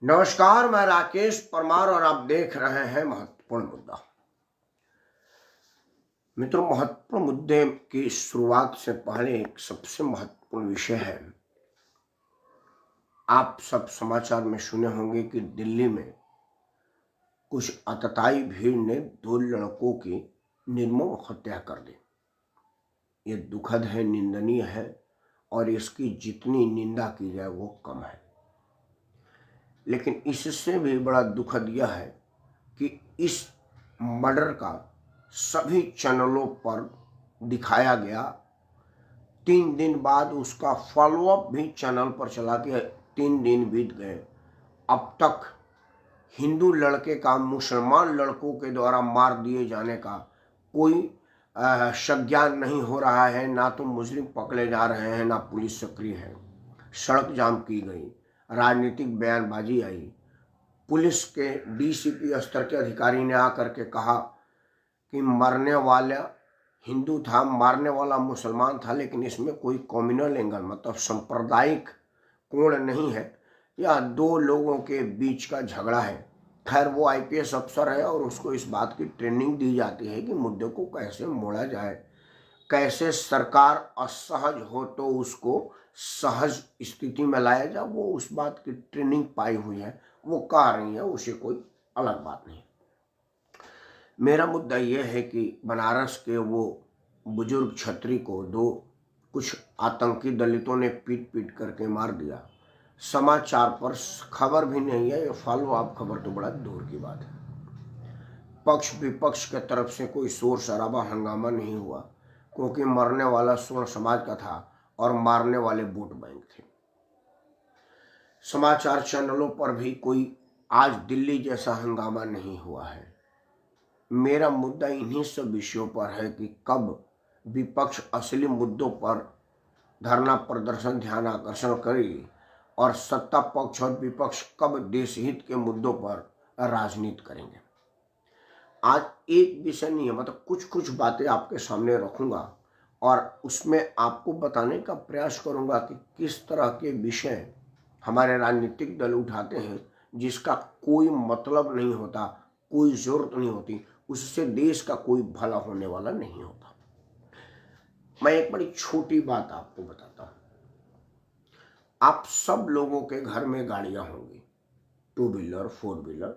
नमस्कार, मैं राकेश परमार और आप देख रहे हैं महत्वपूर्ण मुद्दा। मित्रों, महत्वपूर्ण मुद्दे की शुरुआत से पहले एक सबसे महत्वपूर्ण विषय है। आप सब समाचार में सुने होंगे कि दिल्ली में कुछ आतताई भीड़ ने 2 लड़कों की निर्मम हत्या कर दी। ये दुखद है, निंदनीय है और इसकी जितनी निंदा की जाए वो कम है। लेकिन इससे भी बड़ा दुखद यह है कि इस मर्डर का सभी चैनलों पर दिखाया गया। 3 दिन बाद उसका फॉलोअप भी चैनल पर चला के 3 दिन बीत गए। अब तक हिंदू लड़के का मुसलमान लड़कों के द्वारा मार दिए जाने का कोई संज्ञान नहीं हो रहा है। ना तो मुस्लिम पकड़े जा रहे हैं, ना पुलिस सक्रिय है। सड़क जाम की गई, राजनीतिक बयानबाजी आई। पुलिस के डीसीपी स्तर के अधिकारी ने आकर के कहा कि मरने वाला हिंदू था, मारने वाला मुसलमान था, लेकिन इसमें कोई कम्युनल एंगल मतलब सांप्रदायिक कोण नहीं है, यह 2 लोगों के बीच का झगड़ा है। खैर, वो आईपीएस अफसर है और उसको इस बात की ट्रेनिंग दी जाती है कि मुद्दे को कैसे मोड़ा जाए, कैसे सरकार असहज हो तो उसको सहज स्थिति में लाया जाए। वो उस बात की ट्रेनिंग पाई हुई है, वो कह रही है, उसे कोई अलग बात नहीं। मेरा मुद्दा यह है कि बनारस के वो बुजुर्ग छत्री को कुछ आतंकी दलितों ने पीट पीट करके मार दिया। समाचार पर खबर भी नहीं है, ये फॉलो अप खबर तो बड़ा दूर की बात है। पक्ष विपक्ष के तरफ से कोई शोर शराबा हंगामा नहीं हुआ, क्योंकि मरने वाला स्वर्ण समाज का था और मारने वाले वोट बैंक थे। समाचार चैनलों पर भी कोई आज दिल्ली जैसा हंगामा नहीं हुआ है। मेरा मुद्दा इन्हीं सब विषयों पर है कि कब विपक्ष असली मुद्दों पर धरना प्रदर्शन ध्यान आकर्षण करेगी और सत्ता पक्ष और विपक्ष कब देश हित के मुद्दों पर राजनीति करेंगे। आज एक विषय नहीं है, मतलब कुछ कुछ बातें आपके सामने रखूंगा और उसमें आपको बताने का प्रयास करूंगा कि किस तरह के विषय हमारे राजनीतिक दल उठाते हैं जिसका कोई मतलब नहीं होता, कोई जरूरत नहीं होती, उससे देश का कोई भला होने वाला नहीं होता। मैं एक बड़ी छोटी बात आपको बताता हूं। आप सब लोगों के घर में गाड़ियां होंगी, 2 व्हीलर 4 व्हीलर,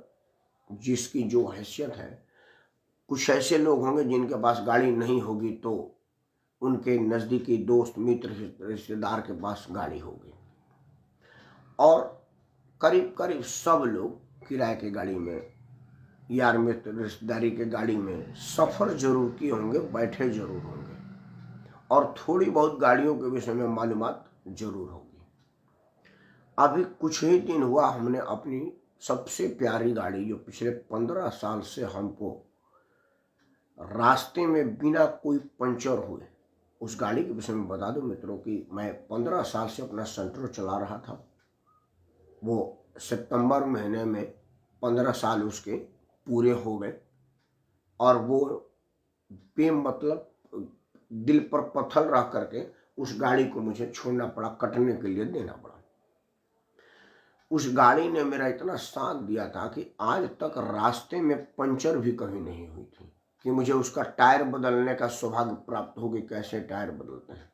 जिसकी जो हैसियत है। कुछ ऐसे लोग होंगे जिनके पास गाड़ी नहीं होगी तो उनके नज़दीकी दोस्त मित्र रिश्तेदार के पास गाड़ी होगी, और करीब करीब सब लोग किराए की गाड़ी में, यार मित्र रिश्तेदारी के गाड़ी में सफ़र जरूर किए होंगे, बैठे जरूर होंगे और थोड़ी बहुत गाड़ियों के विषय में मालूमात जरूर होगी। अभी कुछ ही दिन हुआ हमने अपनी सबसे प्यारी गाड़ी, जो पिछले 15 साल से हमको रास्ते में बिना कोई पंचर हुए, उस गाड़ी के विषय में बता दूं मित्रों कि मैं 15 साल से अपना सेंट्रो चला रहा था। वो सितंबर महीने में 15 साल उसके पूरे हो गए और वो मतलब दिल पर पत्थर रख करके उस गाड़ी को मुझे छोड़ना पड़ा, कटने के लिए देना पड़ा। उस गाड़ी ने मेरा इतना साथ दिया था कि आज तक रास्ते में पंचर भी कभी नहीं हुई थी कि मुझे उसका टायर बदलने का सौभाग्य प्राप्त हो गई। कैसे टायर बदलते हैं,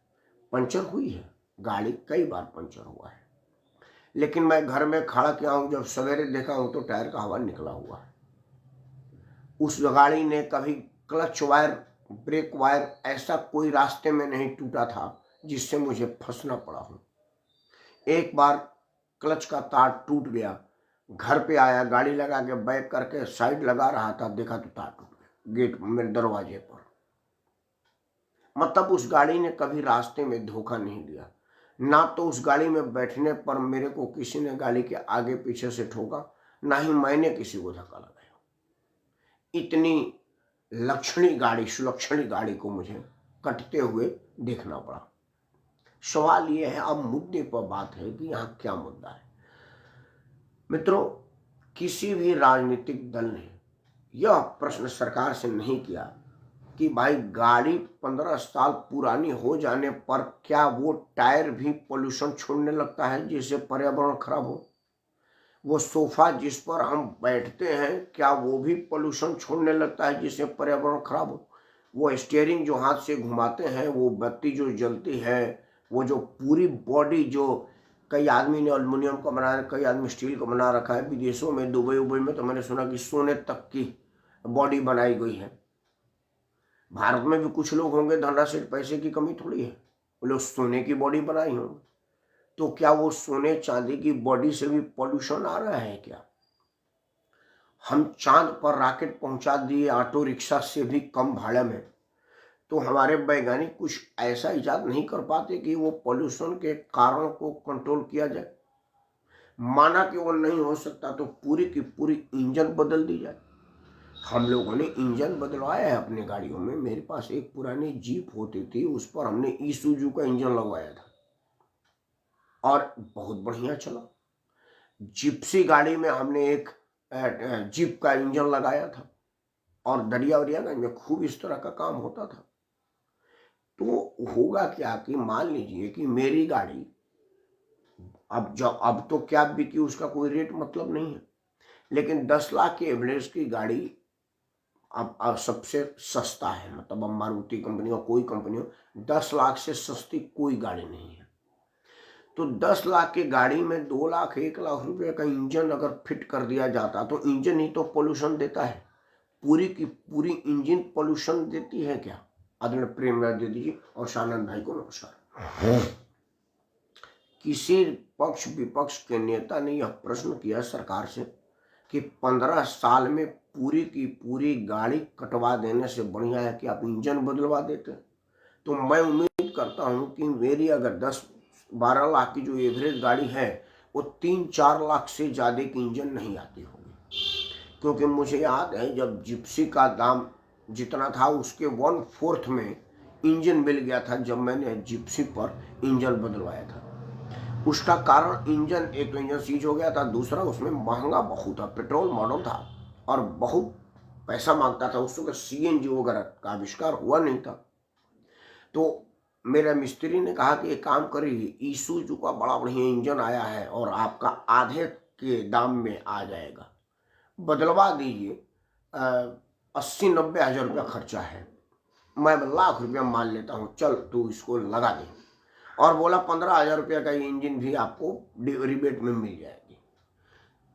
पंचर हुई है गाड़ी, कई बार पंचर हुआ है, लेकिन मैं घर में खड़ा किया हूँ, जब सवेरे देखा हूँ तो टायर का हवा निकला हुआ है। उस गाड़ी ने कभी क्लच वायर, ब्रेक वायर, ऐसा कोई रास्ते में नहीं टूटा था जिससे मुझे फंसना पड़ा हो। एक बार क्लच का तार टूट गया, घर पे आया, गाड़ी लगा के बैक करके साइड लगा रहा था, देखा तो तार टूट गया गेट मेरे दरवाजे पर। मतलब उस गाड़ी ने कभी रास्ते में धोखा नहीं दिया। ना तो उस गाड़ी में बैठने पर मेरे को किसी ने गाड़ी के आगे पीछे से ठोका, ना ही मैंने किसी को धक्का लगाया। इतनी लक्षणी गाड़ी, सुलक्षणी गाड़ी को मुझे कटते हुए देखना पड़ा। सवाल यह है, अब मुद्दे पर बात है कि यहाँ क्या मुद्दा है। मित्रों, किसी भी राजनीतिक दल ने यह प्रश्न सरकार से नहीं किया कि भाई गाड़ी 15 साल पुरानी हो जाने पर क्या वो टायर भी पोल्यूशन छोड़ने लगता है जिससे पर्यावरण खराब हो? वो सोफा जिस पर हम बैठते हैं क्या वो भी पोल्यूशन छोड़ने लगता है जिससे पर्यावरण खराब हो? वो स्टीयरिंग जो हाथ से घुमाते हैं, वो बत्ती जो जलती है, वो जो पूरी बॉडी जो कई आदमी ने एल्युमिनियम का बना रखा है, कई आदमी स्टील का बना रखा है। विदेशों में दुबई उबई में तो मैंने सुना कि सोने तक की बॉडी बनाई गई है। भारत में भी कुछ लोग होंगे, धनराशि सिर्फ पैसे की कमी थोड़ी है, वो लोग सोने की बॉडी बनाई होंगे। तो क्या वो सोने चांदी की बॉडी से भी पॉल्यूशन आ रहा है क्या? हम चांद पर रॉकेट पहुंचा दिए ऑटो रिक्शा से भी कम भाड़े में, तो हमारे वैज्ञानिक कुछ ऐसा इजाद नहीं कर पाते कि वो पॉल्यूशन के कारणों को कंट्रोल किया जाए? माना कि वो नहीं हो सकता तो पूरी की पूरी इंजन बदल दी जाए। हम लोगों ने इंजन बदलवाया है अपने गाड़ियों में। मेरे पास एक पुरानी जीप होती थी, उस पर हमने ईसुजू का इंजन लगवाया था और बहुत बढ़िया चला। जिप्सी गाड़ी में हमने एक जीप का इंजन लगाया था और दरिया वरियागंज में खूब इस तरह का काम होता था। तो होगा क्या कि मान लीजिए कि मेरी गाड़ी अब तो क्या बिकी उसका कोई रेट मतलब नहीं है, लेकिन 10 लाख की एवरेज की गाड़ी अब सबसे सस्ता है। मतलब अब मारुति कंपनी और कोई कंपनी हो, 10 लाख से सस्ती कोई गाड़ी नहीं है। तो 10 लाख की गाड़ी में 2 लाख 1 लाख रुपए का इंजन अगर फिट कर दिया जाता तो इंजन ही तो पोल्यूशन देता है। पूरी की पूरी इंजन पोल्यूशन देती है क्या? आदरणीय प्रेमराज दीदी जी और शानंद भाई को नमस्कार। किसी पक्ष विपक्ष के नेता ने यह प्रश्न किया सरकार से कि 15 साल में पूरी की पूरी गाड़ी कटवा देने से बढ़िया है कि आप इंजन बदलवा देते। तो मैं उम्मीद करता हूं कि मेरी अगर 10-12 लाख की जो एवरेज गाड़ी है वो 3-4 लाख से ज़्यादा की इंजन नहीं आती होगी, क्योंकि मुझे याद है जब जिप्सी का दाम जितना था उसके 1/4 में इंजन मिल गया था जब मैंने जिप्सी पर इंजन बदलवाया था। उसका कारण इंजन, एक तो इंजन सीज हो गया था, दूसरा उसमें महंगा बहुत था, पेट्रोल मॉडल था और बहुत पैसा मांगता था। उस वक्त सीएनजी वगैरह का आविष्कार हुआ नहीं था। तो मेरे मिस्त्री ने कहा कि एक काम करिए, ईसुजू का बड़ा बढ़िया इंजन आया है और आपका आधे के दाम में आ जाएगा, बदलवा दीजिए। 80-90 हज़ार रुपया खर्चा है, मैं लाख रुपया मान लेता हूँ, चल तू इसको लगा दे। और बोला 15,000 रुपया का ये इंजन भी आपको रिबेट में मिल जाएगी।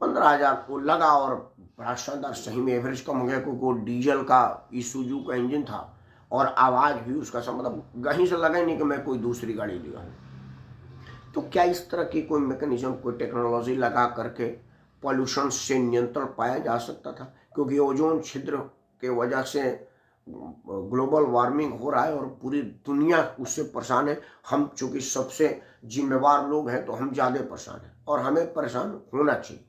15,000 को लगा और बड़ा शानदार, सही में एवरेज कम हो गया क्योंकि वो डीजल का ईसुजू का इंजन था और आवाज़ भी उसका मतलब कहीं से लगा ही नहीं कि मैं कोई दूसरी गाड़ी लिया हूँ। तो क्या इस तरह की कोई मैकेनिज्म, कोई टेक्नोलॉजी लगा करके पॉल्यूशन से नियंत्रण पाया जा सकता था? क्योंकि ओजोन छिद्र के वजह से ग्लोबल वार्मिंग हो रहा है और पूरी दुनिया उससे परेशान है। हम चूंकि सबसे जिम्मेवार लोग हैं तो हम ज़्यादा परेशान हैं और हमें परेशान होना चाहिए।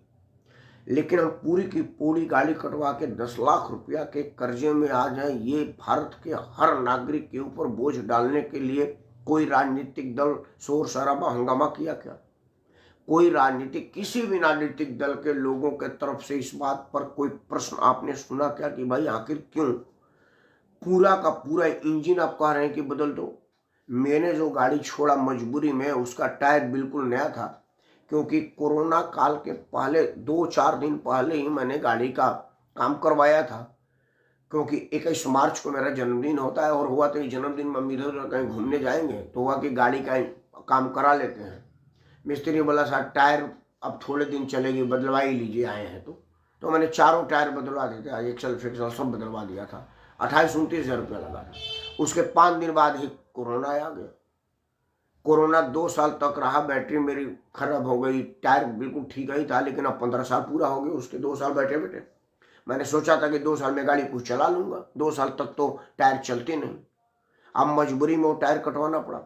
लेकिन हम पूरी की पूरी गाड़ी कटवा के 10 लाख रुपया के कर्जे में आ जाए, ये भारत के हर नागरिक के ऊपर बोझ डालने के लिए कोई राजनीतिक दल शोर शराबा हंगामा किया क्या? कोई राजनीतिक, किसी भी राजनीतिक दल के लोगों के तरफ से इस बात पर कोई प्रश्न आपने सुना क्या कि भाई आखिर क्यों पूरा का पूरा इंजन आप कह रहे हैं कि बदल दो? मैंने जो गाड़ी छोड़ा मजबूरी में, उसका टायर बिल्कुल नया था, क्योंकि कोरोना काल के पहले 2-4 दिन पहले ही मैंने गाड़ी का काम करवाया था। क्योंकि 21 मार्च को मेरा जन्मदिन होता है और हुआ तो जन्मदिन में हम इधर कहीं घूमने जाएंगे तो हुआ कि गाड़ी का काम करा लेते हैं। मिस्त्री बोला साहब टायर अब थोड़े दिन चलेगी, बदलवा ही लीजिए आए हैं तो मैंने चारों टायर बदलवा देते, आज एक्सल फिक्सल सब बदलवा दिया था। 28-29 हज़ार रुपया लगा था। उसके 5 दिन बाद ही कोरोना आ गया। कोरोना 2 साल तक रहा, बैटरी मेरी खराब हो गई, टायर बिल्कुल ठीक ही था, लेकिन अब 15 साल पूरा हो गया उसके 2 साल बैठे बैठे। मैंने सोचा था कि 2 साल में गाड़ी कुछ चला लूँगा, 2 साल तक तो टायर चलते नहीं। अब मजबूरी में वो टायर कटवाना पड़ा।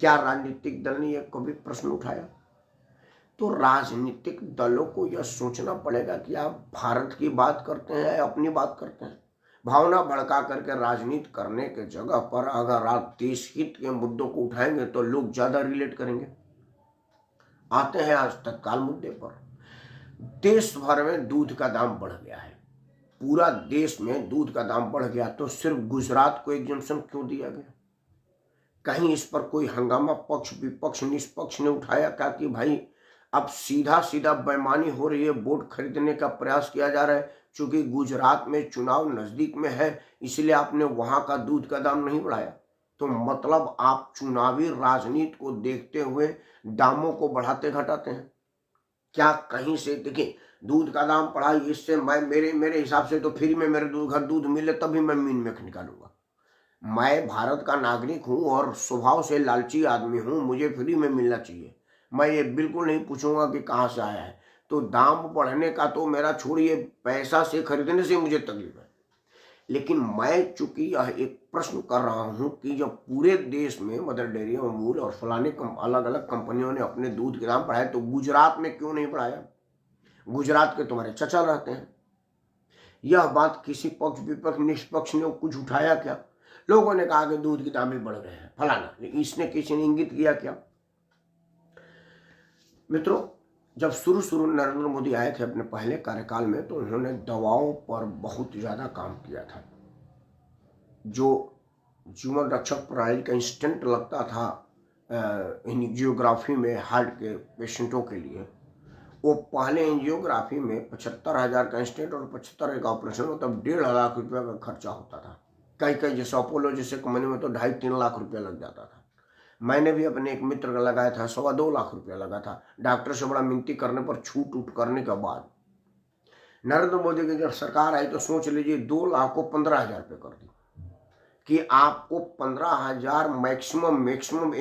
क्या राजनीतिक दल ने यह कभी प्रश्न उठाया? तो राजनीतिक दलों को यह सोचना पड़ेगा कि आप भारत की बात करते हैं या अपनी बात करते हैं। भावना भड़का करके राजनीति करने के जगह पर अगर आप देश हित के मुद्दों को उठाएंगे तो लोग ज्यादा रिलेट करेंगे। आते हैं आज तत्काल मुद्दे पर। देश भर में दूध का दाम बढ़ गया है। पूरा देश में दूध का दाम बढ़ गया तो सिर्फ गुजरात को एग्जम्पशन क्यों दिया गया? कहीं इस पर कोई हंगामा पक्ष विपक्ष निष्पक्ष ने उठाया क्या कि भाई अब सीधा सीधा बेईमानी हो रही है, वोट खरीदने का प्रयास किया जा रहा है, क्योंकि गुजरात में चुनाव नजदीक में है इसलिए आपने वहां का दूध का दाम नहीं बढ़ाया? तो मतलब आप चुनावी राजनीति को देखते हुए दामों को बढ़ाते घटाते हैं क्या? कहीं से देखिए दूध का दाम बढ़ा, इससे मैं मेरे हिसाब से तो फ्री में मेरे घर दूध मिले तभी मैं मीन में निकालूंगा। मैं भारत का नागरिक हूं और स्वभाव से लालची आदमी हूं, मुझे फ्री में मिलना चाहिए। मैं ये बिल्कुल नहीं पूछूंगा कि कहाँ से आया है। तो दाम बढ़ने का तो मेरा छोड़िए, पैसा से खरीदने से मुझे तकलीफ है। लेकिन मैं चूंकि यह एक प्रश्न कर रहा हूं कि जब पूरे देश में मदर डेयरी, अमूल और फलाने अलग अलग कंपनियों ने अपने दूध के दाम बढ़ाए तो गुजरात में क्यों नहीं बढ़ाया? गुजरात के तुम्हारे चचा रहते हैं। यह बात किसी पक्ष विपक्ष निष्पक्ष ने कुछ उठाया क्या? लोगों ने कहा कि दूध के दाम भी बढ़ गए हैं फलाना, लेकिन इसने किसी ने इंगित किया क्या? मित्रों, जब शुरू नरेंद्र मोदी आए थे अपने पहले कार्यकाल में तो उन्होंने दवाओं पर बहुत ज़्यादा काम किया था। जो जीवन रक्षक प्रणाली का इंस्टेंट लगता था एंजियोग्राफी में हार्ट के पेशेंटों के लिए, वो पहले एंजियोग्राफी में 75,000 का इंस्टेंट और 75 का ऑपरेशन, मतलब 1.5 लाख रुपये का खर्चा होता था। कई जैसे अपोलो जैसे कंपनी में तो 2.5-3 लाख रुपया लग जाता था। मैंने भी अपने एक मित्र का लगाया था, 2.25 लाख रुपया लगा था। डॉक्टर से बड़ा मिनती करने पर छूट उठ करने के बाद नरेंद्र मोदी की जब सरकार आई तो सोच लीजिए 2 लाख को 15,000 रुपये कर दी कि आपको 15,000 मैक्सिमम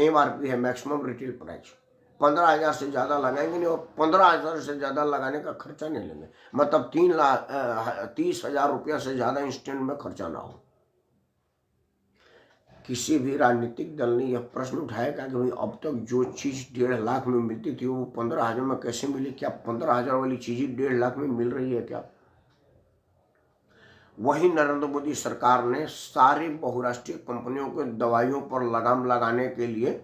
MRP है, मैक्सिमम रिटेल प्राइस। 15,000 से ज़्यादा लगाएंगे नहीं और 15,000 से ज़्यादा लगाने का खर्चा नहीं लेंगे, मतलब 30,000 रुपया से ज़्यादा इंस्टेंट में खर्चा ना हो। किसी भी राजनीतिक दल ने यह प्रश्न उठाया कि भाई अब तक जो चीज़ 1.5 लाख में मिलती थी वो 15,000 में कैसे मिली? क्या 15,000 वाली चीज़ 1.5 लाख में मिल रही है क्या? वही नरेंद्र मोदी सरकार ने सारी बहुराष्ट्रीय कंपनियों के दवाइयों पर लगाम लगाने के लिए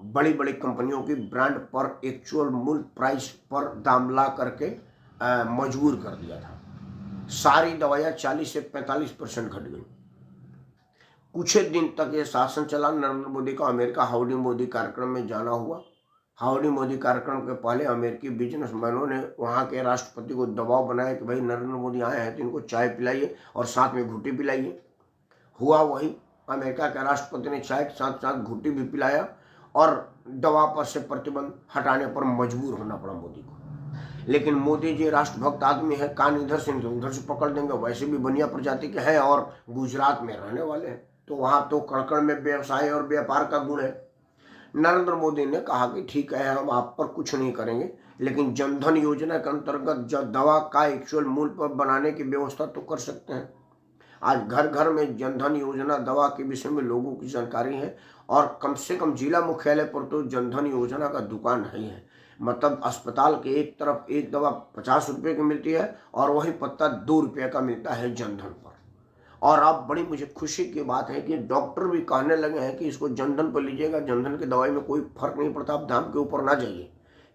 बड़ी बड़ी कंपनियों की ब्रांड पर एक्चुअल मूल्य प्राइस पर दाम ला करके मजबूर कर दिया था। सारी दवाइयाँ 40 से 45% घट गई। कुछ दिन तक ये शासन चला। नरेंद्र मोदी का अमेरिका हाउडी मोदी कार्यक्रम में जाना हुआ। हाउडी मोदी कार्यक्रम के पहले अमेरिकी बिजनेसमैनों ने वहाँ के राष्ट्रपति को दबाव बनाया कि भाई नरेंद्र मोदी आए हैं तो इनको चाय पिलाइए और साथ में घुट्टी पिलाइए। हुआ वही, अमेरिका के राष्ट्रपति ने चाय के साथ साथ घुट्टी भी पिलाया और दवा पर से प्रतिबंध हटाने पर मजबूर होना पड़ा मोदी को। लेकिन मोदी जी राष्ट्रभक्त आदमी है, कान इधर से उधर से पकड़ देंगे, वैसे भी बनिया प्रजाति के हैं और गुजरात में रहने वाले हैं तो वहाँ तो कड़कड़ में व्यवसाय और व्यापार का गुण है। नरेंद्र मोदी ने कहा कि ठीक है, हम आप पर कुछ नहीं करेंगे, लेकिन जनधन योजना के अंतर्गत जो दवा का एक्चुअल मूल्य पर बनाने की व्यवस्था तो कर सकते हैं। आज घर घर में जनधन योजना दवा के विषय में लोगों की जानकारी है और कम से कम जिला मुख्यालय पर तो जनधन योजना का दुकान है ही है। मतलब अस्पताल के एक तरफ एक दवा 50 रुपये की मिलती है और वही पत्ता 2 रुपये का मिलता है जनधन पर। और अब बड़ी मुझे खुशी की बात है कि डॉक्टर भी कहने लगे हैं कि इसको जनधन पर लीजिएगा, जनधन की दवाई में कोई फर्क नहीं पड़ता, आप दाम के ऊपर ना जाइए,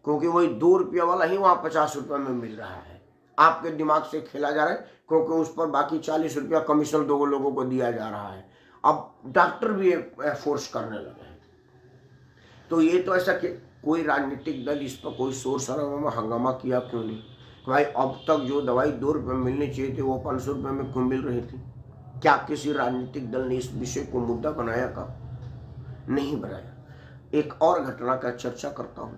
क्योंकि वही 2 रुपये वाला ही वहाँ 50 रुपये में मिल रहा है। आपके दिमाग से खेला जा रहा है क्योंकि उस पर बाकी 40 रुपया कमीशन 2 लोगों को दिया जा रहा है। अब डॉक्टर भी फोर्स करने लगे हैं। तो ये तो ऐसा कि कोई राजनीतिक दल इस पर कोई शोर शराबा हंगामा किया क्यों नहीं? भाई अब तक जो दवाई 2 रुपये मिलनी चाहिए थी वो 500 रुपये में क्यों मिल रही थी? क्या किसी राजनीतिक दल ने इस विषय को मुद्दा बनाया का? नहीं बनाया। एक और घटना का चर्चा करता हूं।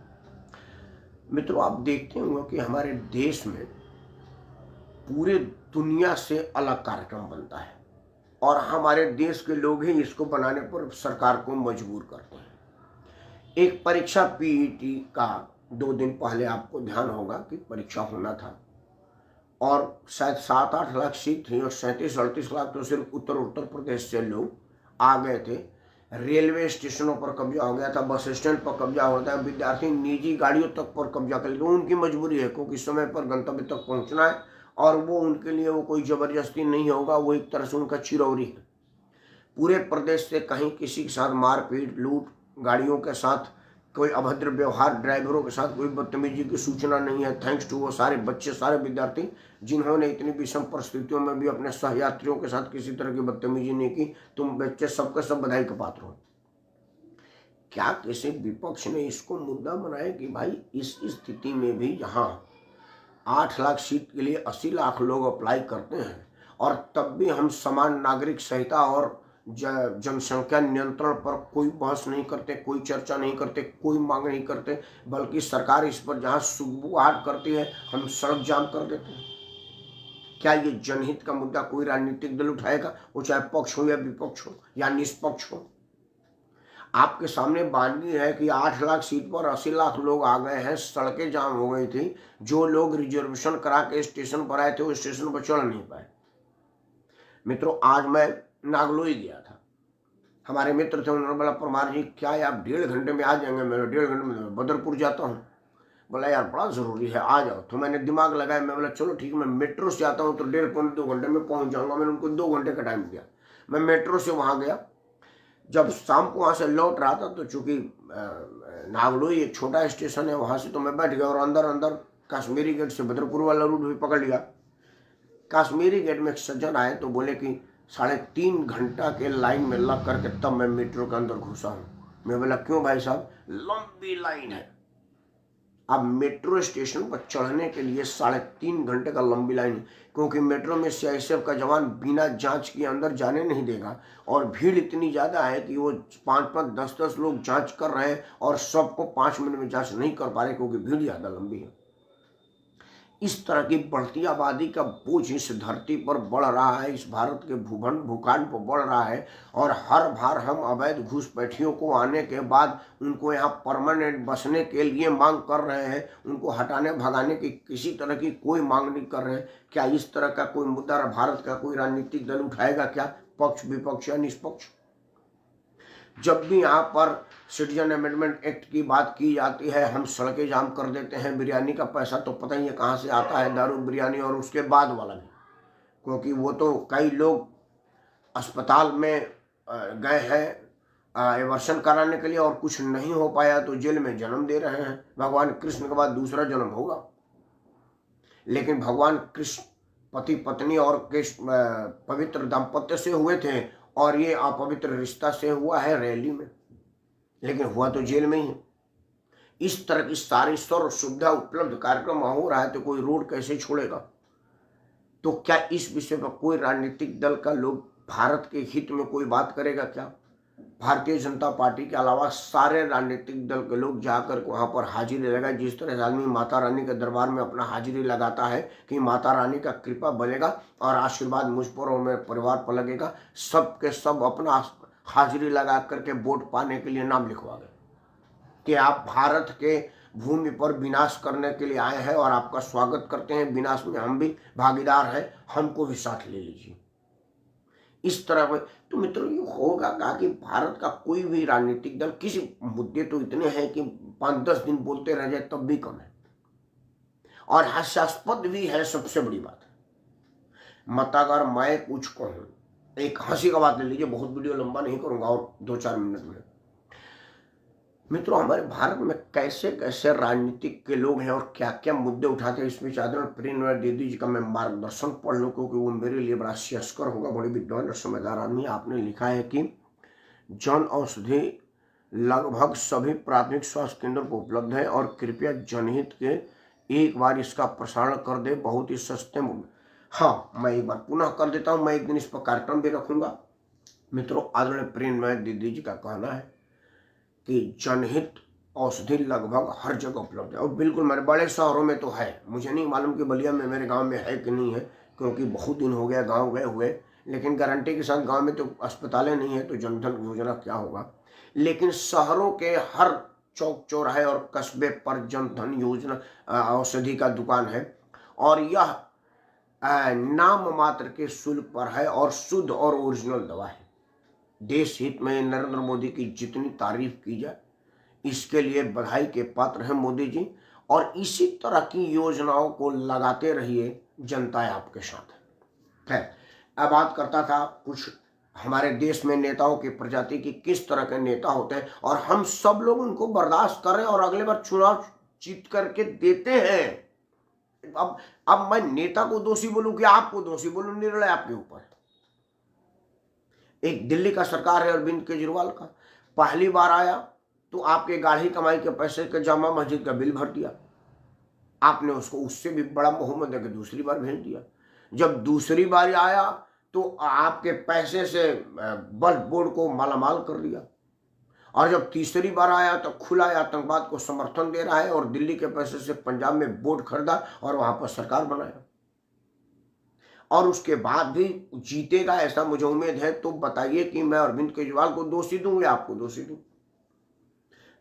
मित्रों, आप देखते होंगे कि हमारे देश में पूरे दुनिया से अलग कार्यक्रम बनता है और हमारे देश के लोग ही इसको बनाने पर सरकार को मजबूर करते हैं। एक परीक्षा PET का 2 दिन पहले आपको ध्यान होगा कि परीक्षा होना था और शायद 7-8 लाख सीट थी और 37-38 लाख तो सिर्फ उत्तर प्रदेश से लोग आ गए थे। रेलवे स्टेशनों पर कब्जा हो गया था, बस स्टैंड पर कब्जा होता है, विद्यार्थी निजी गाड़ियों तक पर कब्जा कर लिया। उनकी मजबूरी है क्योंकि समय पर गंतव्य तक पहुंचना है और वो उनके लिए वो कोई जबरदस्ती नहीं होगा, वो एक तरह से उनका चिरौरी है। पूरे प्रदेश से कहीं किसी के साथ मारपीट लूट, गाड़ियों के साथ कोई अभद्र व्यवहार ड्राइवरों के साथ, कोई बदतमीजी की सूचना नहीं है। थैंक्स टू वो सारे बच्चे, सारे विद्यार्थी जिन्होंने इतनी विषम परिस्थितियों में भी अपने सहयात्रियों के साथ किसी तरह की बदतमीजी नहीं की। तुम बच्चे सबके सब बधाई के पात्र हो। क्या किसी विपक्ष ने इसको मुद्दा बनाया कि भाई इस स्थिति में भी यहाँ 8 लाख सीट के लिए 80 लाख लोग अप्लाई करते हैं और तब भी हम समान नागरिक संहिता और जनसंख्या नियंत्रण पर कोई बहस नहीं करते, कोई चर्चा नहीं करते, कोई मांग नहीं करते, बल्कि सरकार इस पर जहाँ सुगबुगाहट करती है हम सड़क जाम कर देते हैं। क्या ये जनहित का मुद्दा कोई राजनीतिक दल उठाएगा, वो चाहे पक्ष हो या विपक्ष हो या निष्पक्ष हो? आपके सामने बानगी है कि 8 लाख सीट पर 80 लाख लोग आ गए हैं, सड़कें जाम हो गई थी। जो लोग रिजर्वेशन करा के स्टेशन पर आए थे वो स्टेशन पर चढ़ नहीं पाए। मित्रों, आज मैं नागलोई गया था। हमारे मित्र थे, उन्होंने बोला परमार जी क्या आप 1.5 घंटे में आ जाएंगे? मैं 1.5 घंटे में बदरपुर जाता हूँ। बोला यार बड़ा ज़रूरी है, आ जाओ। तो मैंने दिमाग लगाया, मैं बोला चलो ठीक है, मैं मेट्रो से आता हूँ तो 1.5-2 घंटे में पहुँच जाऊँगा। मैंने उनको 2 घंटे का टाइम दिया। मैं मेट्रो से वहाँ गया। जब शाम को वहाँ से लौट रहा था तो चूँकि नागलोई एक छोटा स्टेशन है, वहाँ से तो मैं बैठ गया और अंदर कश्मीरी गेट से बदरपुर वाला रूट भी पकड़ लिया। कश्मीरी गेट में एक सज्जन आए तो बोले कि 3.5 घंटा के लाइन में लग करके तब मैं मेट्रो के अंदर घुसा हूँ। मैं बोला क्यों भाई साहब? लंबी लाइन है। अब मेट्रो स्टेशन पर चढ़ने के लिए 3.5 घंटे का लंबी लाइन, क्योंकि मेट्रो में सीआईएसएफ का जवान बिना जांच के अंदर जाने नहीं देगा और भीड़ इतनी ज़्यादा है कि वो 5-5, 10-10 लोग जांच कर रहे हैं और सबको 5 मिनट में जांच नहीं कर पा रहे क्योंकि भीड़ ज़्यादा लंबी है। इस तरह की बढ़ती आबादी का बोझ इस धरती पर बढ़ रहा है, इस भारत के भूखंड पर बढ़ रहा है और हर बार हम अवैध घुसपैठियों को आने के बाद उनको यहाँ परमानेंट बसने के लिए मांग कर रहे हैं, उनको हटाने भगाने की किसी तरह की कोई मांग नहीं कर रहे हैं। क्या इस तरह का कोई मुद्दा भारत का कोई राजनीतिक दल उठाएगा क्या, पक्ष विपक्ष या निष्पक्ष? जब भी यहाँ पर सिटीजन अमेंडमेंट एक्ट की बात की जाती है हम सड़कें जाम कर देते हैं। बिरयानी का पैसा तो पता ही है कहाँ से आता है, दारू बिरयानी और उसके बाद वाला भी, क्योंकि वो तो कई लोग अस्पताल में गए हैं एवर्शन कराने के लिए और कुछ नहीं हो पाया तो जेल में जन्म दे रहे हैं। भगवान कृष्ण के बाद दूसरा जन्म होगा, लेकिन भगवान कृष्ण पति पत्नी और पवित्र दाम्पत्य से हुए थे और ये अपवित्र रिश्ता से हुआ है रैली में, लेकिन हुआ तो जेल में ही। इस तरह की सारी सर्व सुविधा उपलब्ध कार्यक्रम हो रहा है तो कोई रोड कैसे छोड़ेगा? तो क्या इस विषय पर कोई राजनीतिक दल का लोग भारत के हित में कोई बात करेगा क्या? भारतीय जनता पार्टी के अलावा सारे राजनीतिक दल के लोग जाकर वहाँ पर हाजिरी लगाए। जिस तरह से आदमी माता रानी के दरबार में अपना हाजिरी लगाता है कि माता रानी का कृपा बनेगा और आशीर्वाद मुझ पर और मेरे परिवार पर लगेगा, सब के सब अपना हाजिरी लगा करके वोट पाने के लिए नाम लिखवा गए कि आप भारत के भूमि पर विनाश करने के लिए आए हैं और आपका स्वागत करते हैं, विनाश में हम भी भागीदार हैं, हमको भी साथ ले लीजिए। इस तरह में तो मित्रों ये होगा क्या कि भारत का कोई भी राजनीतिक दल, किसी मुद्दे तो इतने हैं कि 5-10 दिन बोलते रह जाए तब भी कम है और हास्यास्पद भी है। सबसे बड़ी बात मत अगर मैं कुछ कहूँ, एक हंसी का बात ले लीजिए, बहुत वीडियो लंबा नहीं करूंगा और 2-4 मिनट में। मित्रों हमारे भारत में कैसे कैसे राजनीतिक के लोग हैं और क्या क्या मुद्दे उठाते हैं, इसमें चाहते हैं प्रियंका दीदी जी का मैं मार्गदर्शन पढ़ लूँ क्योंकि वो मेरे लिए बड़ा श्रेयस्कर होगा। बड़ी विद्वान और समझदार आदमी। आपने लिखा है कि जन औषधि लगभग सभी प्राथमिक स्वास्थ्य केंद्रों पर उपलब्ध है और कृपया जनहित के एक बार इसका प्रसारण कर दे, बहुत ही सस्ते मूल्य। हाँ, मैं एक बार पुनः कर देता हूँ, मैं एक दिन इस पर कार्यक्रम भी रखूंगा। मित्रों आदरणीय प्रियंका दीदी जी का कहना है कि जनहित औषधि लगभग हर जगह उपलब्ध है और बिल्कुल मेरे बड़े शहरों में तो है। मुझे नहीं मालूम कि बलिया में मेरे गांव में है कि नहीं है, क्योंकि बहुत दिन हो गया गांव गए हुए, लेकिन गारंटी के साथ गांव में तो अस्पतालें नहीं है तो जनधन योजना क्या होगा। लेकिन शहरों के हर चौक चौराहे और कस्बे पर जनधन योजना औषधि का दुकान है और यह नाम मात्र के शुल्क पर है और शुद्ध और ओरिजिनल दवा है। देश हित में नरेंद्र मोदी की जितनी तारीफ की जाए इसके लिए बधाई के पात्र हैं मोदी जी, और इसी तरह की योजनाओं को लगाते रहिए, जनता आपके साथ है। खैर अब बात करता था कुछ हमारे देश में नेताओं की प्रजाति की किस तरह के नेता होते हैं, और हम सब लोग उनको बर्दाश्त कर रहे हैं और अगले बार चुनाव जीत करके देते हैं। अब मैं नेता को दोषी बोलूं कि आपको दोषी बोलूं, निर्णय आपके ऊपर है। एक दिल्ली का सरकार है अरविंद केजरीवाल का, पहली बार आया तो आपके गाढ़ी कमाई के पैसे के जामा मस्जिद का बिल भर दिया, आपने उसको उससे भी बड़ा मोहम्मद देकर दूसरी बार भेज दिया। जब दूसरी बार आया तो आपके पैसे से बल्ब बोर्ड को मालामाल कर दिया, और जब तीसरी बार आया तो खुला आतंकवाद को समर्थन दे रहा है और दिल्ली के पैसे से पंजाब में बोर्ड खरीदा और वहां पर सरकार बनाया, और उसके बाद भी जीतेगा ऐसा मुझे उम्मीद है। तो बताइए कि मैं अरविंद केजरीवाल को दोषी दूं या आपको दोषी दूं?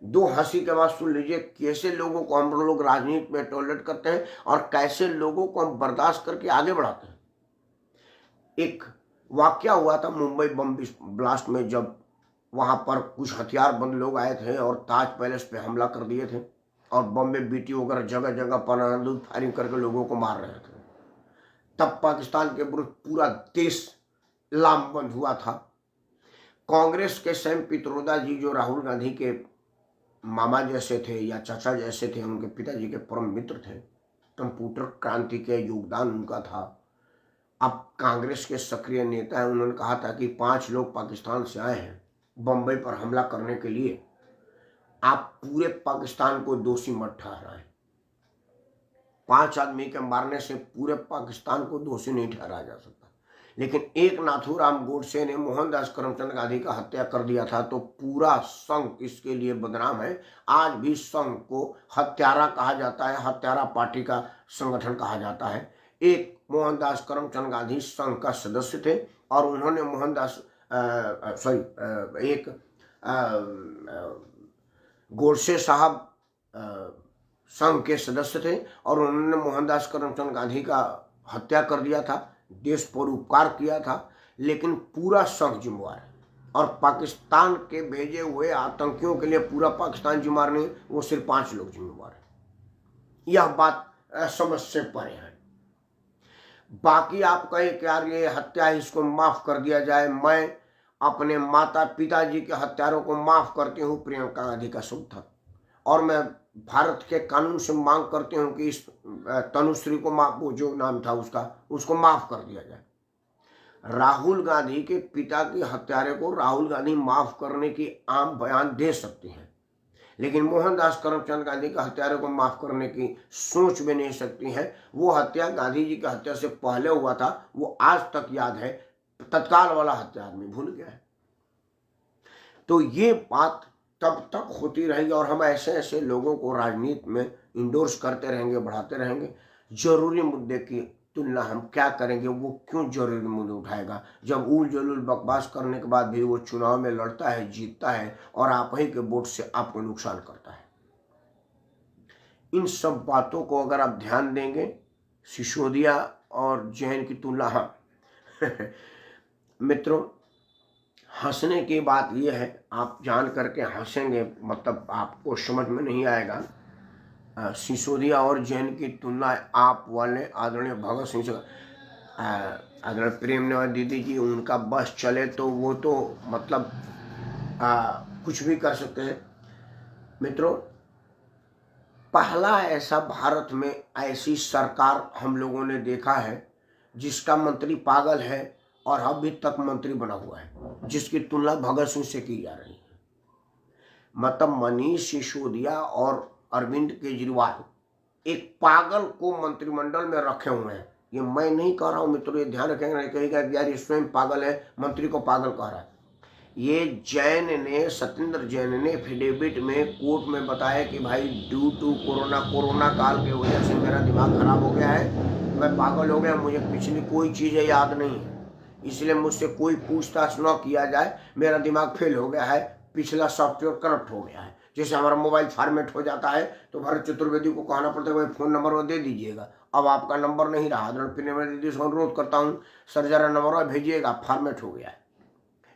दो हंसी के बाद सुन लीजिए कैसे लोगों को हम लोग राजनीति में टॉलरेट करते हैं और कैसे लोगों को हम बर्दाश्त करके आगे बढ़ाते हैं। एक वाकया हुआ था मुंबई बम ब्लास्ट में, जब वहां पर कुछ हथियारबंद लोग आए थे और ताज पैलेस पे हमला कर दिए थे और बम में बीटी वगैरह जगह जगह पर फायरिंग करके लोगों को मार रहे थे। तब पाकिस्तान के विरुद्ध पूरा देश लामबंद हुआ था। कांग्रेस के सैम पित्रोदा जी, जो राहुल गांधी के मामा जैसे थे या चाचा जैसे थे, उनके पिताजी के परम मित्र थे, कंप्यूटर क्रांति के योगदान उनका था। अब कांग्रेस के सक्रिय नेता हैं, उन्होंने कहा था कि 5 लोग पाकिस्तान से आए हैं बम्बई पर हमला करने के लिए, आप पूरे पाकिस्तान को दोषी मत ठहराएं। 5 आदमी के मारने से पूरे पाकिस्तान को दोषी नहीं ठहराया जा सकता। लेकिन एक नाथूराम गोडसे ने मोहनदास करमचंद गांधी का हत्या कर दिया था, तो पूरा संघ इसके लिए बदनाम है। आज भी संघ को हत्यारा कहा जाता है, हत्यारा पार्टी का संगठन कहा जाता है। एक मोहनदास करमचंद गांधी संघ का सदस्य थे और उन्होंने एक गोडसे साहब संघ के सदस्य थे और उन्होंने मोहनदास करमचंद गांधी का हत्या कर दिया था, देश पर उपकार किया था। लेकिन पूरा संघ जिम्मेवार है और पाकिस्तान के भेजे हुए आतंकियों के लिए पूरा पाकिस्तान जिम्मेवार नहीं, वो सिर्फ 5 लोग जिम्मेवार है। यह बात समझ से परे है। बाकी आप कहें कि यार ये हत्या है, इसको माफ कर दिया जाए, मैं अपने माता पिताजी के हत्यारों को माफ करती हूँ, प्रियंका गांधी का शब्द था। और मैं भारत के कानून से मांग करती हूँ कि इस तनुश्री को माफ, वो जो नाम था उसको माफ कर दिया जाए। राहुल गांधी के पिता के हत्यारे को राहुल गांधी माफ करने की आम बयान दे सकती हैं, लेकिन मोहनदास करमचंद गांधी के हत्यारे को माफ करने की सोच भी नहीं सकती हैं। वो हत्या गांधी जी की हत्या से पहले हुआ था, वो आज तक याद है, तत्काल वाला हत्या आदमी भूल गया है। तो ये बात तब तक होती रहेगी और हम ऐसे ऐसे लोगों को राजनीति में इंडोर्स करते रहेंगे, बढ़ाते रहेंगे। जरूरी मुद्दे की तुलना हम क्या करेंगे? वो क्यों जरूरी मुद्दे उठाएगा जब उल जलूल बकवास करने के बाद भी वो चुनाव में लड़ता है, जीतता है और आप ही के वोट से आपको नुकसान करता है। इन सब बातों को अगर आप ध्यान देंगे, सिसोदिया और जैन की तुलना, हाँ मित्रों, हंसने की बात यह है, आप जान करके हंसेंगे, मतलब आपको समझ में नहीं आएगा। सिसोदिया और जैन की तुलना आप वाले आदरणीय भगत सिंह से, अगर प्रेमनगर दीदी जी उनका बस चले तो वो तो मतलब कुछ भी कर सकते हैं। मित्रों, पहला ऐसा भारत में ऐसी सरकार हम लोगों ने देखा है जिसका मंत्री पागल है और अभी तक मंत्री बना हुआ है, जिसकी तुलना भगत सिंह से की जा रही है। मतलब मनीष सिसोदिया और अरविंद केजरीवाल एक पागल को मंत्रिमंडल में रखे हुए हैं। ये मैं नहीं कह रहा हूं मित्रों, ये ध्यान रखेंगे, कहेगा कि यार ये स्वयं पागल है, मंत्री को पागल कह रहा है। ये जैन ने, सत्येंद्र जैन ने एफिडेविट में कोर्ट में बताया कि भाई ड्यू टू कोरोना काल के वजह से मेरा दिमाग खराब हो गया है, मैं पागल हो गया, मुझे पिछली कोई चीज़ें याद नहीं है, इसलिए मुझसे कोई पूछताछ न किया जाए, मेरा दिमाग फेल हो गया है, पिछला सॉफ्टवेयर करप्ट हो गया है। जैसे हमारा मोबाइल फॉर्मेट हो जाता है तो भरत चतुर्वेदी को कहना पड़ता है भाई फ़ोन नंबर वो दे दीजिएगा, अब आपका नंबर नहीं रहा, प्रेमनगर दीदी से अनुरोध करता हूँ सर जरा नंबर भेजिएगा, फॉर्मेट हो गया है।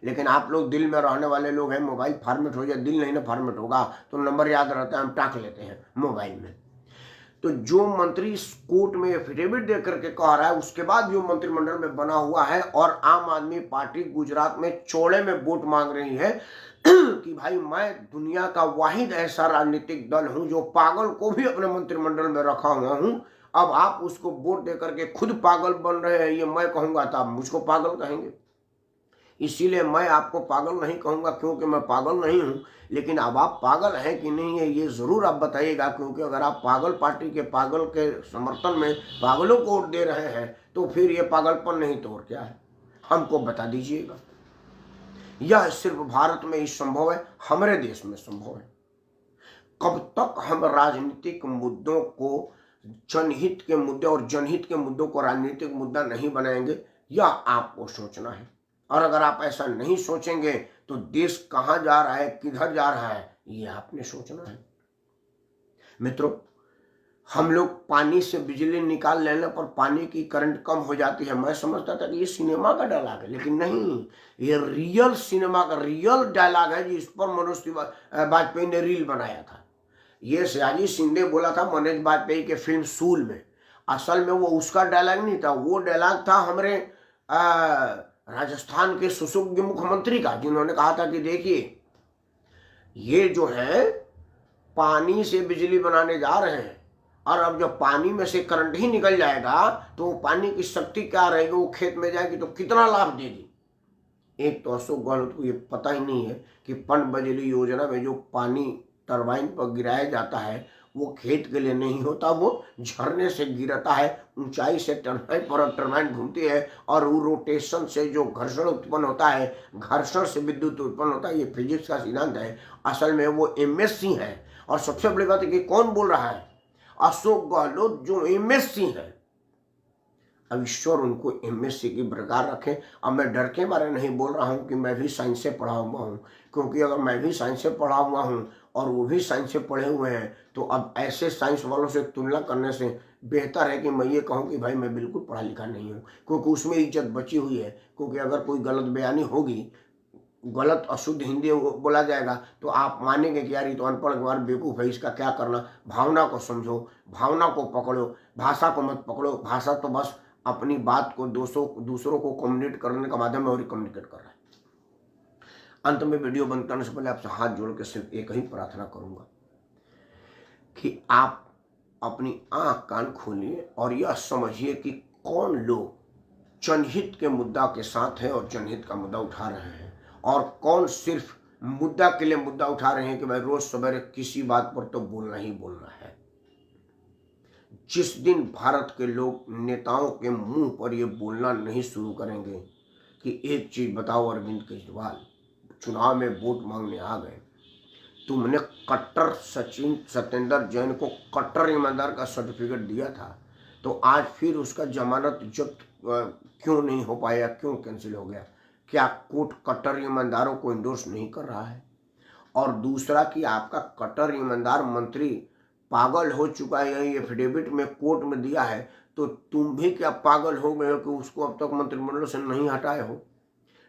लेकिन आप लोग दिल में रहने वाले लोग हैं, मोबाइल फॉर्मेट हो जाए, दिल नहीं ना फॉर्मेट होगा तो नंबर याद रहता है, हम टाक लेते हैं मोबाइल में। तो जो मंत्री इस कोर्ट में एफिडेविट दे करके कह रहा है, उसके बाद जो मंत्रिमंडल में बना हुआ है और आम आदमी पार्टी गुजरात में चौड़े में वोट मांग रही है कि भाई मैं दुनिया का वाहिद ऐसा राजनीतिक दल हूं जो पागल को भी अपने मंत्रिमंडल में रखा हुआ हूं, अब आप उसको वोट दे करके खुद पागल बन रहे हैं, ये मैं कहूंगा तो आप मुझको पागल कहेंगे। इसीलिए मैं आपको पागल नहीं कहूंगा क्योंकि मैं पागल नहीं हूं, लेकिन अब आप पागल हैं कि नहीं है ये जरूर आप बताइएगा, क्योंकि अगर आप पागल पार्टी के पागल के समर्थन में पागलों को वोट दे रहे हैं तो फिर ये पागलपन नहीं तो और क्या है, हमको बता दीजिएगा। यह सिर्फ भारत में ही संभव है, हमारे देश में संभव है। कब तक हम राजनीतिक मुद्दों को जनहित के मुद्दे और जनहित के मुद्दों को राजनीतिक मुद्दा नहीं बनाएंगे, यह आपको सोचना है। और अगर आप ऐसा नहीं सोचेंगे तो देश कहां जा रहा है, किधर जा रहा है, ये आपने सोचना है। मित्रों, हम लोग पानी से बिजली निकाल लेने पर पानी की करंट कम हो जाती है, मैं समझता था कि ये सिनेमा का डायलॉग है, लेकिन नहीं, ये रियल सिनेमा का रियल डायलॉग है जिस पर मनोज वाजपेयी ने रील बनाया था। ये सयाजी शिंदे बोला था मनोज वाजपेयी के फिल्म सूल में, असल में वो उसका डायलॉग नहीं था, वो डायलॉग था हमारे राजस्थान के सुसुज्ञ मुख्यमंत्री का, जिन्होंने कहा था कि देखिए ये जो है पानी से बिजली बनाने जा रहे हैं और अब जब पानी में से करंट ही निकल जाएगा तो पानी की शक्ति क्या रहेगी, वो खेत में जाएगी तो कितना लाभ देगी। एक तो अशोक गहलोत को ये पता ही नहीं है कि पनबिजली योजना में जो पानी टरबाइन पर गिराया जाता है वो खेत के लिए नहीं होता, वो झरने से गिरता है, ऊंचाई से टरबाइन घूमती है और वो रोटेशन से जो घर्षण उत्पन्न होता है, घर्षण से विद्युत उत्पन्न होता है। ये फिजिक्स का सिद्धांत है, असल में वो एमएससी है। और सबसे बड़ी बात है कि कौन बोल रहा है, अशोक गहलोत जो एमएससी है। अब ईश्वर उनको एमएससी की बरकरार रखे। अब मैं डर के बारे नहीं बोल रहा हूँ कि मैं भी साइंस से पढ़ा हुआ हूँ, क्योंकि अगर मैं भी साइंस से पढ़ा हुआ हूँ और वो भी साइंस से पढ़े हुए हैं तो अब ऐसे साइंस वालों से तुलना करने से बेहतर है कि मैं ये कहूँ कि भाई मैं बिल्कुल पढ़ा लिखा नहीं हूँ, क्योंकि उसमें इज्जत बची हुई है। क्योंकि अगर कोई गलत बयानी होगी, गलत अशुद्ध हिंदी बोला जाएगा तो आप मानेंगे कि यार ये तो अनपढ़ गंवार बेवकूफ़ है, इसका क्या करना। भावना को समझो, भावना को पकड़ो, भाषा को मत पकड़ो। भाषा तो बस अपनी बात को दूसरों को कम्युनिकेट करने का माध्यम है और कम्युनिकेट कर रहा है। अंत में वीडियो बंद करने से पहले आपसे हाथ जोड़ के सिर्फ एक ही प्रार्थना करूंगा कि आप अपनी आंख कान खोलिए और यह समझिए कि कौन लोग जनहित के मुद्दा के साथ है और जनहित का मुद्दा उठा रहे हैं, और कौन सिर्फ मुद्दा के लिए मुद्दा उठा रहे हैं कि भाई रोज सवेरे किसी बात पर तो बोलना ही बोलना है। जिस दिन भारत के लोग नेताओं के मुंह पर ये बोलना नहीं शुरू करेंगे कि एक चीज बताओ अरविंद केजरीवाल, चुनाव में वोट मांगने आ गए, तुमने कट्टर सत्येंद्र जैन को कट्टर ईमानदार का सर्टिफिकेट दिया था, तो आज फिर उसका जमानत जब्त क्यों नहीं हो पाया, क्यों कैंसिल हो गया? क्या कोर्ट कट्टर ईमानदारों को इंडोर्स नहीं कर रहा है? और दूसरा कि आपका कट्टर ईमानदार मंत्री पागल हो चुका है, ये एफिडेविट में कोर्ट में दिया है, तो तुम भी क्या पागल हो गए हो कि उसको अब तक मंत्रिमंडल से नहीं हटाए हो?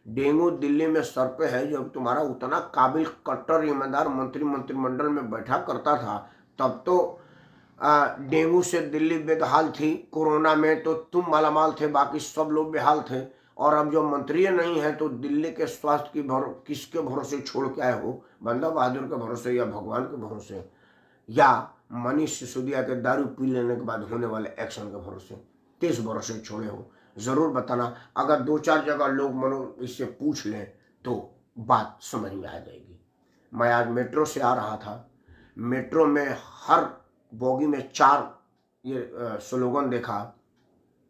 डेंगू दिल्ली में सर पे है, जब तुम्हारा उतना काबिल कट्टर ईमानदार मंत्रिमंडल में बैठा करता था तब तो डेंगू से दिल्ली बेहाल थी, कोरोना में तो तुम मालामाल थे, बाकी सब लोग बेहाल थे। और अब जो मंत्री नहीं है तो दिल्ली के स्वास्थ्य की किसके भरोसे छोड़ के आए हो? बंदा बहादुर के भरोसे या भगवान के भरोसे या मनीष सिसोदिया के दारू पी लेने के बाद होने वाले एक्शन के भरोसे? किस भरोसे छोड़े हो? जरूर बताना। अगर 2-4 जगह लोग मनो इससे पूछ लें तो बात समझ में आ जाएगी। मैं आज मेट्रो से आ रहा था, मेट्रो में हर बोगी में 4 ये स्लोगन देखा,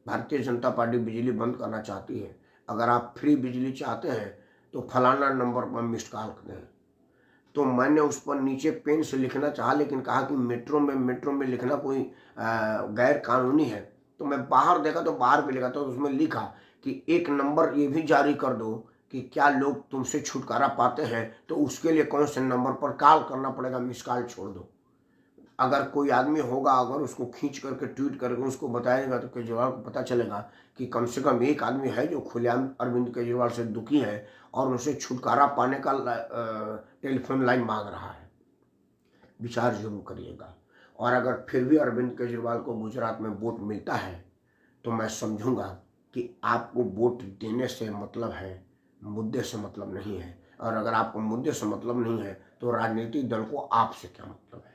भारतीय जनता पार्टी बिजली बंद करना चाहती है, अगर आप फ्री बिजली चाहते हैं तो फलाना नंबर पर मिस्ड कॉल दें। तो मैंने उस पर नीचे पेन से लिखना चाहा, लेकिन कहा कि मेट्रो में लिखना कोई गैर कानूनी है। तो मैं बाहर देखा तो बाहर भी लिखा, तो उसमें लिखा कि एक नंबर ये भी जारी कर दो कि क्या लोग तुमसे छुटकारा पाते हैं तो उसके लिए कौन से नंबर पर कॉल करना पड़ेगा, मिस कॉल छोड़ दो। अगर कोई आदमी होगा, अगर उसको खींच करके ट्वीट करके उसको बताएगा तो केजरीवाल को पता चलेगा कि कम से कम एक आदमी है जो खुलेआम अरविंद केजरीवाल से दुखी है और उसे छुटकारा पाने का टेलीफोन लाइन मांग रहा है। विचार जरूर करिएगा। और अगर फिर भी अरविंद केजरीवाल को गुजरात में वोट मिलता है तो मैं समझूंगा कि आपको वोट देने से मतलब है, मुद्दे से मतलब नहीं है। और अगर आपको मुद्दे से मतलब नहीं है तो राजनीतिक दल को आपसे क्या मतलब है।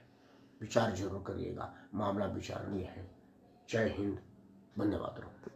विचार जरूर करिएगा, मामला विचारणीय है। जय हिंद, वंदे मातरम।